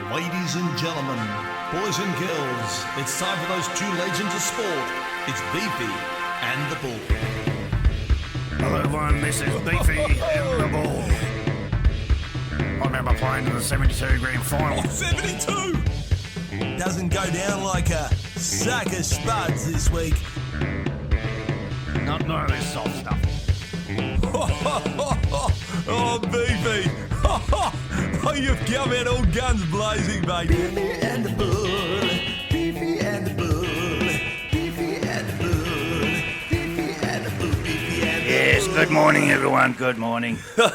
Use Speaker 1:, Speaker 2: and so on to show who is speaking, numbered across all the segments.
Speaker 1: Ladies and gentlemen, boys and girls, it's time for those two legends of sport. It's Beefy and the Bull.
Speaker 2: Hello everyone, this is Beefy and the Bull. I remember playing in the 72 grand final.
Speaker 3: 72! Doesn't go down like a sack of spuds this week.
Speaker 2: None of this soft stuff.
Speaker 3: Oh, Beefy! Oh, you've come out all guns blazing, baby. Beefy and the Bull, Beefy and the Bull, Beefy and the Bull, Beefy and the Bull, Beefy and the Bull.
Speaker 2: Yes, good morning everyone, good morning. Here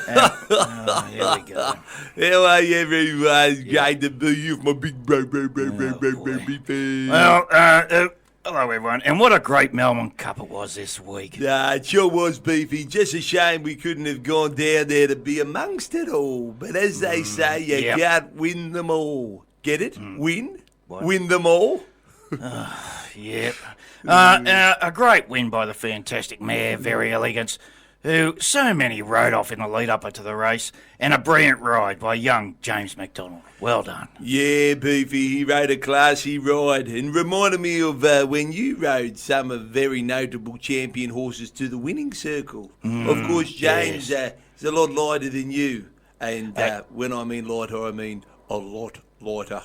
Speaker 2: we go.
Speaker 3: How are you, everyone? Great to be you, my big Beefy.
Speaker 2: Well, hello everyone, and what a great Melbourne Cup it was this week.
Speaker 3: It sure was, Beefy. Just a shame we couldn't have gone down there to be amongst it all. But as they say, you can't win them all. Get it? Win?
Speaker 2: What?
Speaker 3: Win them all?
Speaker 2: Yep. A great win by the fantastic mare, Very Elegance, who so many rode off in the lead-up to the race, and a brilliant ride by young James McDonald. Well done.
Speaker 3: Yeah, Beefy, he rode a classy ride and reminded me of when you rode some of very notable champion horses to the winning circle. Of course, James is a lot lighter than you. And when I mean lighter, I mean a lot lighter.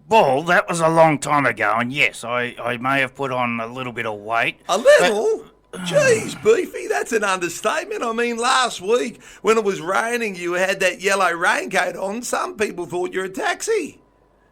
Speaker 2: Well, that was a long time ago, and yes, I may have put on a little bit of weight.
Speaker 3: A little? Jeez, Beefy, that's an understatement. I mean, last week, when it was raining, you had that yellow raincoat on. Some people thought you were a taxi.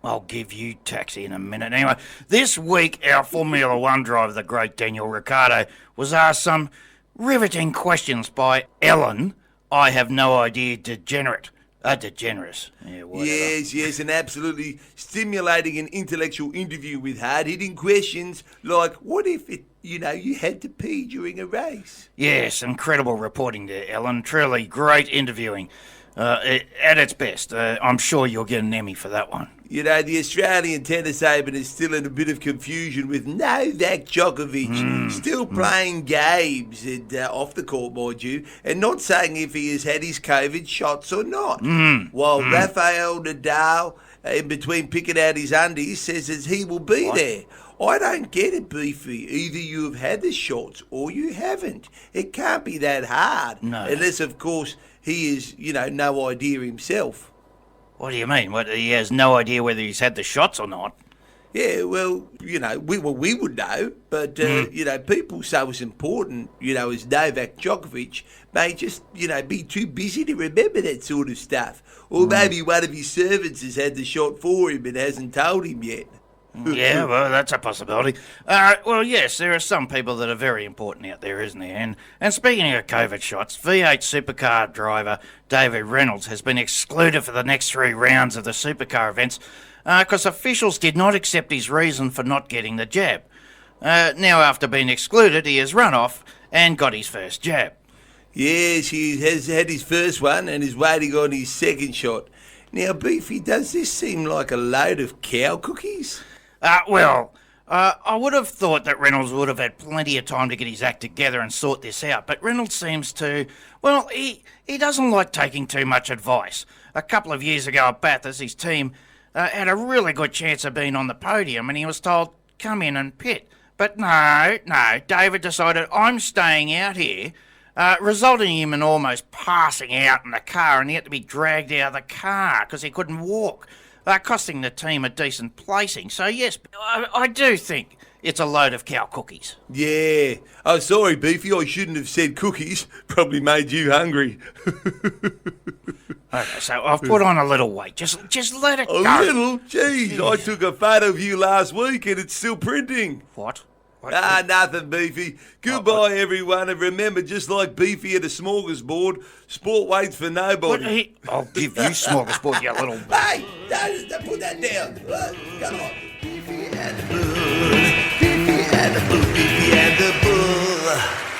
Speaker 2: I'll give you taxi in a minute. Anyway, this week, our Formula One driver, the great Daniel Ricciardo, was asked some riveting questions by Ellen, I have no idea, degenerate. Degenerous. Yeah, whatever.
Speaker 3: Yes, an absolutely stimulating and intellectual interview with hard-hitting questions like, what if you had to pee during a race?
Speaker 2: Yes, incredible reporting there, Ellen. Truly great interviewing. At its best. I'm sure you'll get an Emmy for that one.
Speaker 3: You know, the Australian tennis open is still in a bit of confusion with Novak Djokovic still playing games and off the court, mind you, and not saying if he has had his COVID shots or not. While Rafael Nadal, in between picking out his undies, says that he will be there. I don't get it, Beefy. Either you have had the shots or you haven't. It can't be that hard.
Speaker 2: No.
Speaker 3: Unless, of course, he is, no idea himself.
Speaker 2: What do you mean? What, he has no idea whether he's had the shots or not?
Speaker 3: Yeah, well, we would know, but, people so as important, as Novak Djokovic may just, be too busy to remember that sort of stuff. Or maybe one of his servants has had the shot for him and hasn't told him yet.
Speaker 2: Yeah, well, that's a possibility. Well, yes, there are some people that are very important out there, isn't there? And speaking of COVID shots, V8 supercar driver David Reynolds has been excluded for the next 3 rounds of the supercar events because officials did not accept his reason for not getting the jab. Now, after being excluded, he has run off and got his first jab.
Speaker 3: Yes, he has had his first one and is waiting on his second shot. Now, Beefy, does this seem like a load of cow cookies?
Speaker 2: I would have thought that Reynolds would have had plenty of time to get his act together and sort this out, but Reynolds seems to, he doesn't like taking too much advice. A couple of years ago at Bathurst, his team had a really good chance of being on the podium, and he was told, come in and pit. But no, David decided, I'm staying out here, resulting in him in almost passing out in the car, and he had to be dragged out of the car because he couldn't walk. Costing the team a decent placing. So, yes, I do think it's a load of cow cookies.
Speaker 3: Yeah. Oh, sorry, Beefy, I shouldn't have said cookies. Probably made you hungry.
Speaker 2: Okay, so I've put on a little weight. Just let it go.
Speaker 3: A little? Jeez, I took a photo of you last week and it's still printing.
Speaker 2: What?
Speaker 3: Nothing, Beefy. Goodbye, everyone. And remember, just like Beefy at a smorgasbord, sport waits for nobody.
Speaker 2: I'll give you smorgasbord, you little...
Speaker 3: Hey, don't put that down. Come on. Beefy and the Bull. Beefy and the Bull. Beefy and the Bull.